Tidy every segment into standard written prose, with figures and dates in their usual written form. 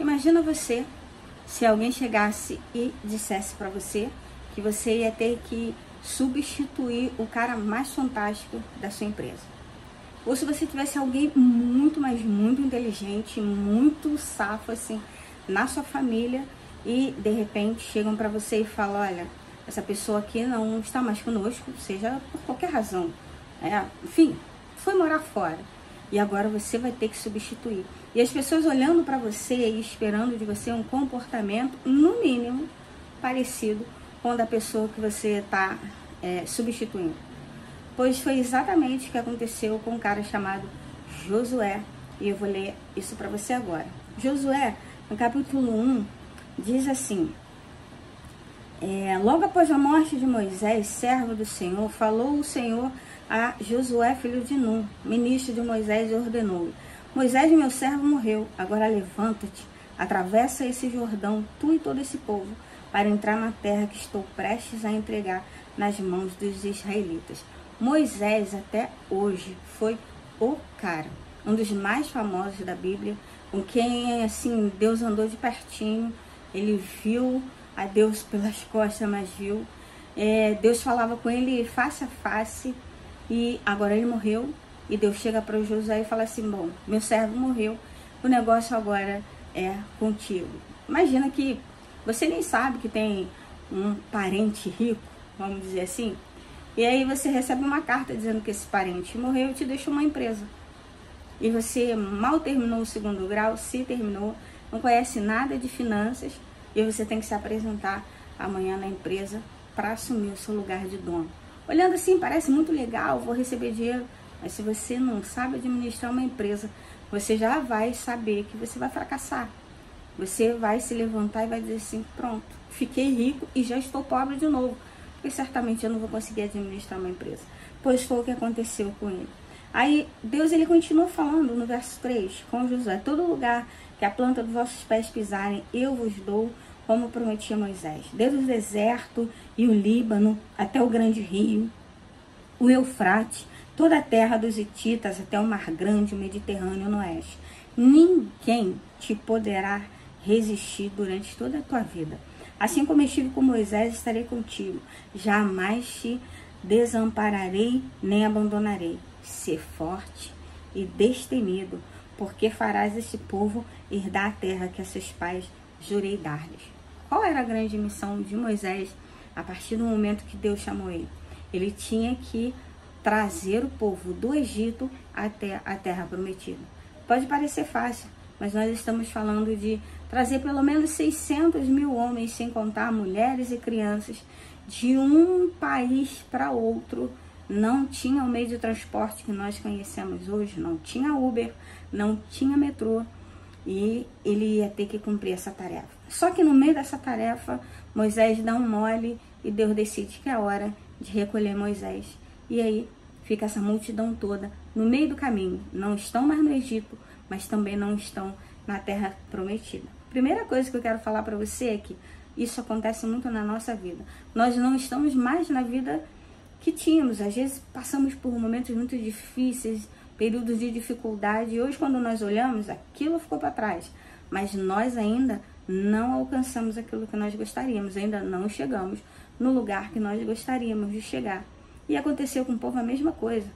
Imagina você, se alguém chegasse e dissesse para você que você ia ter que substituir o cara mais fantástico da sua empresa. Ou se você tivesse alguém muito, mas muito inteligente, muito safo assim, na sua família e de repente chegam para você e falam, olha, essa pessoa aqui não está mais conosco, seja por qualquer razão. Enfim, foi morar fora. E agora você vai ter que substituir. E as pessoas olhando para você e esperando de você um comportamento, no mínimo, parecido com o da pessoa que você está substituindo. Pois foi exatamente o que aconteceu com um cara chamado Josué. E eu vou ler isso para você agora. Josué, no capítulo 1, diz assim: logo após a morte de Moisés, servo do Senhor, falou o Senhor a Josué, filho de Nun, ministro de Moisés, e ordenou-lhe: Moisés, meu servo, morreu. Agora levanta-te, atravessa esse Jordão, tu e todo esse povo, para entrar na terra que estou prestes a entregar nas mãos dos israelitas. Moisés, até hoje, foi o cara, um dos mais famosos da Bíblia, com quem, assim, Deus andou de pertinho. Ele viu a Deus pelas costas, mas viu. Deus falava com ele face a face. E agora ele morreu, e Deus chega para o Josué e fala assim: bom, meu servo morreu, o negócio agora é contigo. Imagina que você nem sabe que tem um parente rico, vamos dizer assim, e aí você recebe uma carta dizendo que esse parente morreu e te deixou uma empresa. E você mal terminou o 2º grau, se terminou, não conhece nada de finanças, e você tem que se apresentar amanhã na empresa para assumir o seu lugar de dono. Olhando assim, parece muito legal, vou receber dinheiro, mas se você não sabe administrar uma empresa, você já vai saber que você vai fracassar. Você vai se levantar e vai dizer assim: pronto, fiquei rico e já estou pobre de novo, porque certamente eu não vou conseguir administrar uma empresa. Pois foi o que aconteceu com ele. Aí Deus, ele continua falando no verso 3 com Josué: todo lugar que a planta dos vossos pés pisarem, eu vos dou, como prometi a Moisés, desde o deserto e o Líbano até o grande rio, o Eufrate, toda a terra dos hititas até o mar grande, o Mediterrâneo no oeste. Ninguém te poderá resistir durante toda a tua vida. Assim como estive com Moisés, estarei contigo. Jamais te desampararei nem abandonarei. Sê forte e destemido, porque farás este povo herdar a terra que a seus pais jurei dar-lhes. Qual era a grande missão de Moisés a partir do momento que Deus chamou ele? Ele tinha que trazer o povo do Egito até a terra prometida. Pode parecer fácil, mas nós estamos falando de trazer pelo menos 600 mil homens, sem contar mulheres e crianças, de um país para outro. Não tinha o meio de transporte que nós conhecemos hoje, não tinha Uber, não tinha metrô, e ele ia ter que cumprir essa tarefa. Só que no meio dessa tarefa, Moisés dá um mole e Deus decide que é hora de recolher Moisés. E aí fica essa multidão toda no meio do caminho. Não estão mais no Egito, mas também não estão na terra prometida. Primeira coisa que eu quero falar para você é que isso acontece muito na nossa vida. Nós não estamos mais na vida que tínhamos. Às vezes passamos por momentos muito difíceis, períodos de dificuldade, e hoje quando nós olhamos, aquilo ficou para trás. Mas nós ainda não alcançamos aquilo que nós gostaríamos, ainda não chegamos no lugar que nós gostaríamos de chegar. E aconteceu com o povo a mesma coisa.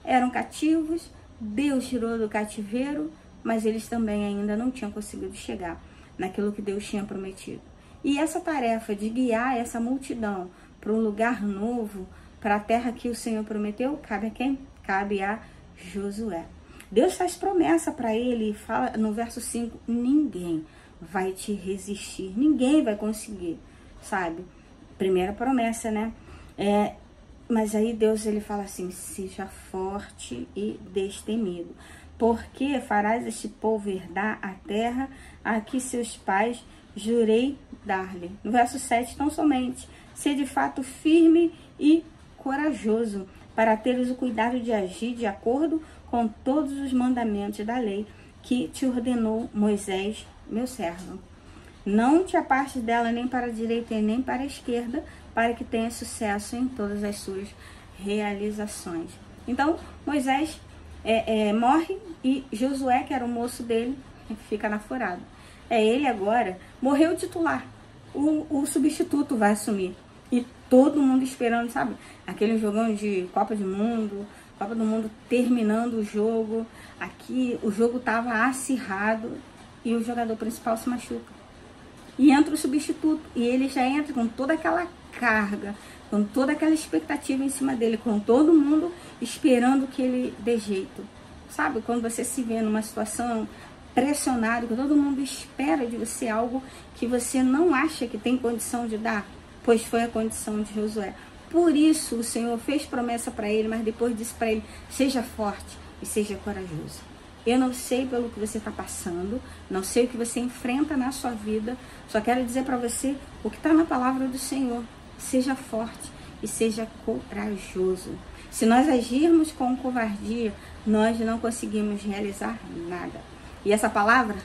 Eram cativos, Deus tirou do cativeiro, mas eles também ainda não tinham conseguido chegar naquilo que Deus tinha prometido. E essa tarefa de guiar essa multidão para um lugar novo, para a terra que o Senhor prometeu, cabe a quem? Cabe a Josué. Deus faz promessa para ele e fala no verso 5, ninguém vai te resistir, ninguém vai conseguir, sabe? Primeira promessa, né? Mas aí Deus, ele fala assim: seja forte e destemido, porque farás este povo herdar a terra a que seus pais jurei dar-lhe. No verso 7, tão somente, ser de fato firme e corajoso, para teres o cuidado de agir de acordo com todos os mandamentos da lei que te ordenou Moisés, meu servo. Não te apartes dela nem para a direita e nem para a esquerda, para que tenha sucesso em todas as suas realizações. Então, Moisés morre e Josué, que era o moço dele, fica na furada. é ele agora. Morreu o titular, o substituto vai assumir. E todo mundo esperando, sabe? Aquele jogão de Copa do Mundo terminando o jogo. Aqui o jogo estava acirrado e o jogador principal se machuca. E entra o substituto e ele já entra com toda aquela carga, com toda aquela expectativa em cima dele, com todo mundo esperando que ele dê jeito. Sabe, quando você se vê numa situação pressionada, que todo mundo espera de você algo que você não acha que tem condição de dar, pois foi a condição de Josué. Por isso o Senhor fez promessa para ele, mas depois disse para ele: seja forte e seja corajoso. Eu não sei pelo que você está passando, não sei o que você enfrenta na sua vida, só quero dizer para você o que está na palavra do Senhor. Seja forte e seja corajoso. Se nós agirmos com covardia, nós não conseguimos realizar nada. E essa palavra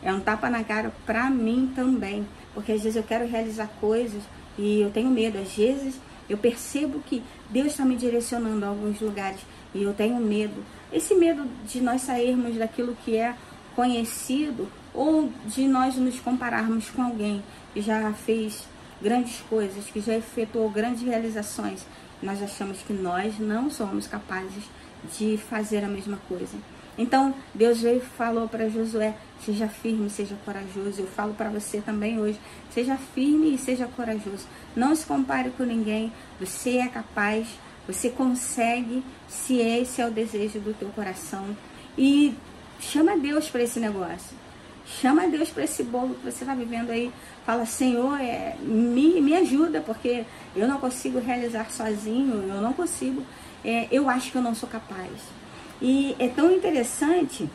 é um tapa na cara para mim também, porque às vezes eu quero realizar coisas e eu tenho medo. Às vezes eu percebo que Deus está me direcionando a alguns lugares e eu tenho medo. Esse medo de nós sairmos daquilo que é conhecido ou de nós nos compararmos com alguém que já fez grandes coisas, que já efetuou grandes realizações. Nós achamos que nós não somos capazes de fazer a mesma coisa. Então, Deus veio e falou para Josué: seja firme, seja corajoso. Eu falo para você também hoje: seja firme e seja corajoso. Não se compare com ninguém. Você é capaz, você consegue, se esse é o desejo do teu coração. E chama Deus para esse negócio. Chama Deus para esse bolo que você está vivendo aí. Fala: Senhor, me ajuda, porque eu não consigo realizar sozinho, eu não consigo, eu acho que eu não sou capaz. E é tão interessante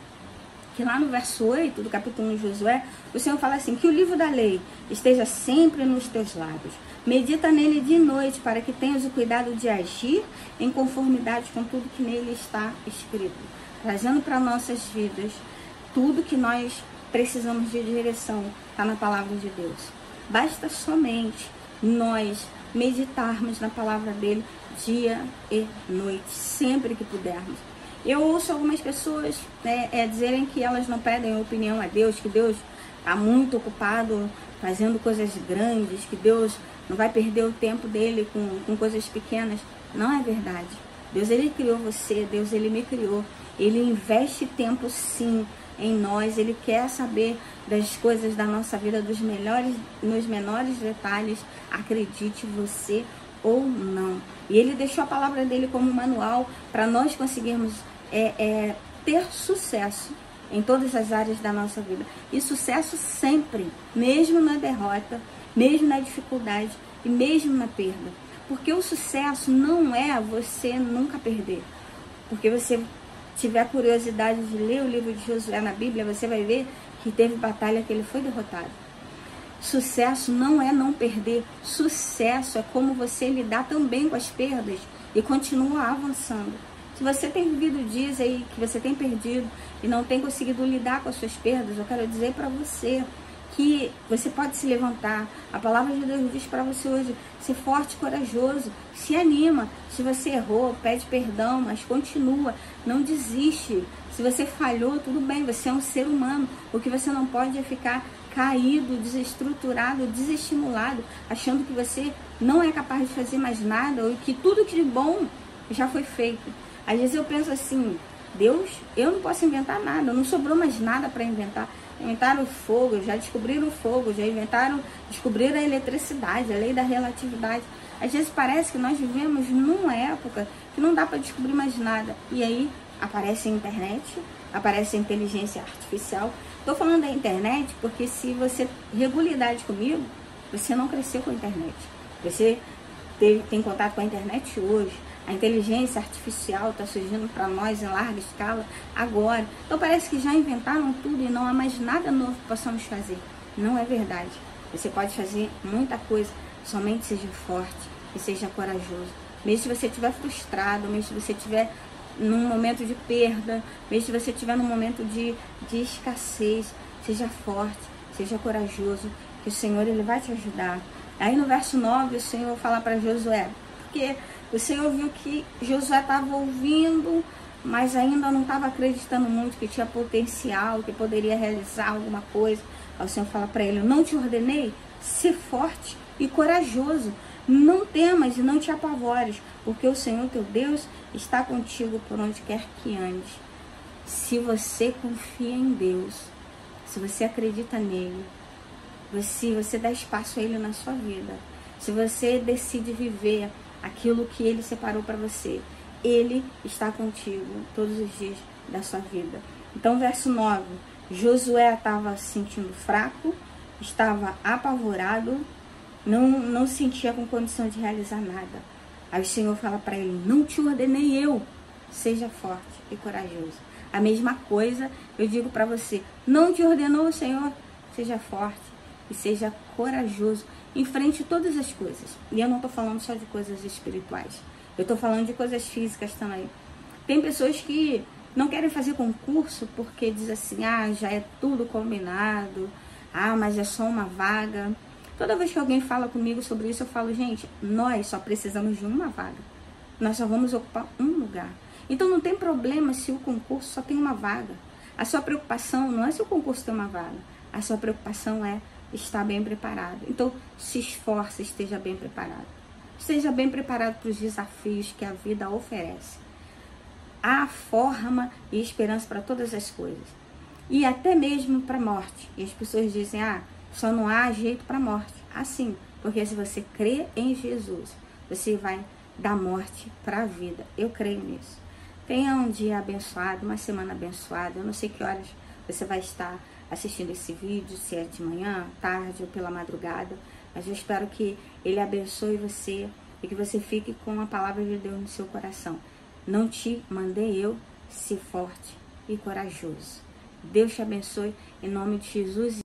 que lá no verso 8 do capítulo 1 de Josué, o Senhor fala assim: que o livro da lei esteja sempre nos teus lábios. Medita nele de noite, para que tenhas o cuidado de agir em conformidade com tudo que nele está escrito. Trazendo para nossas vidas tudo que nós precisamos de direção, está na palavra de Deus. Basta somente nós meditarmos na palavra dele dia e noite, sempre que pudermos. Eu ouço algumas pessoas dizerem que elas não pedem opinião a Deus, que Deus está muito ocupado fazendo coisas grandes, que Deus não vai perder o tempo dele com coisas pequenas. Não é verdade. Deus, ele criou você, Deus, ele me criou. Ele investe tempo, sim, em nós. Ele quer saber das coisas da nossa vida, nos menores detalhes, acredite você ou não. E ele deixou a palavra dele como manual para nós conseguirmos ter sucesso em todas as áreas da nossa vida. E sucesso sempre, mesmo na derrota, mesmo na dificuldade e mesmo na perda. Porque o sucesso não é você nunca perder. Porque você tiver curiosidade de ler o livro de Josué na Bíblia, você vai ver que teve batalha que ele foi derrotado. Sucesso não é não perder. Sucesso é como você lidar também com as perdas e continua avançando. Se você tem vivido dias aí que você tem perdido e não tem conseguido lidar com as suas perdas, eu quero dizer para você que você pode se levantar. A palavra de Deus diz para você hoje: ser forte e corajoso, se anima. Se você errou, pede perdão, mas continua, não desiste. Se você falhou, tudo bem, você é um ser humano. O que você não pode é ficar caído, desestruturado, desestimulado, achando que você não é capaz de fazer mais nada, ou que tudo que de bom já foi feito. Às vezes eu penso assim: Deus, eu não posso inventar nada, não sobrou mais nada para inventar. Inventaram o fogo, já descobriram o fogo, descobriram a eletricidade, a lei da relatividade. Às vezes parece que nós vivemos numa época que não dá para descobrir mais nada. E aí aparece a internet, aparece a inteligência artificial. Estou falando da internet porque, se você regularidade comigo, você não cresceu com a internet. Você tem contato com a internet hoje. A inteligência artificial está surgindo para nós em larga escala agora. Então parece que já inventaram tudo e não há mais nada novo que possamos fazer. Não é verdade. Você pode fazer muita coisa, somente seja forte e seja corajoso. Mesmo se você estiver frustrado, mesmo se você estiver num momento de perda, mesmo se você estiver num momento de escassez, seja forte, seja corajoso, que o Senhor, ele vai te ajudar. Aí no verso 9 o Senhor fala para Josué, porque o Senhor viu que Josué estava ouvindo mas ainda não estava acreditando muito que tinha potencial, que poderia realizar alguma coisa. Aí o Senhor fala para ele: não te ordenei? Ser forte e corajoso. Não temas e não te apavores, porque o Senhor teu Deus está contigo por onde quer que andes. Se você confia em Deus, se você acredita nele, se você dá espaço a ele na sua vida, se você decide viver aquilo que ele separou para você, ele está contigo todos os dias da sua vida. Então, verso 9, Josué estava se sentindo fraco, estava apavorado, não sentia com condição de realizar nada. Aí o Senhor fala para ele: não te ordenei eu? Seja forte e corajoso. A mesma coisa eu digo para você: não te ordenou o Senhor? Seja forte e seja corajoso. Enfrente todas as coisas. E eu não estou falando só de coisas espirituais. Eu estou falando de coisas físicas também. Tem pessoas que não querem fazer concurso porque diz assim: ah, já é tudo combinado. Ah, mas é só uma vaga. Toda vez que alguém fala comigo sobre isso, eu falo: gente, nós só precisamos de uma vaga. Nós só vamos ocupar um lugar. Então não tem problema se o concurso só tem uma vaga. A sua preocupação não é se o concurso tem uma vaga. A sua preocupação é estar bem preparado. Então se esforce, esteja bem preparado. Esteja bem preparado para os desafios que a vida oferece. Há forma e esperança para todas as coisas. E até mesmo para a morte. E as pessoas dizem: ah, só não há jeito para a morte. Assim, porque se você crê em Jesus, você vai da morte para a vida. Eu creio nisso. Tenha um dia abençoado, uma semana abençoada. Eu não sei que horas você vai estar assistindo esse vídeo, se é de manhã, tarde ou pela madrugada. Mas eu espero que ele abençoe você e que você fique com a palavra de Deus no seu coração. Não te mandei eu, se forte e corajoso. Deus te abençoe em nome de Jesus.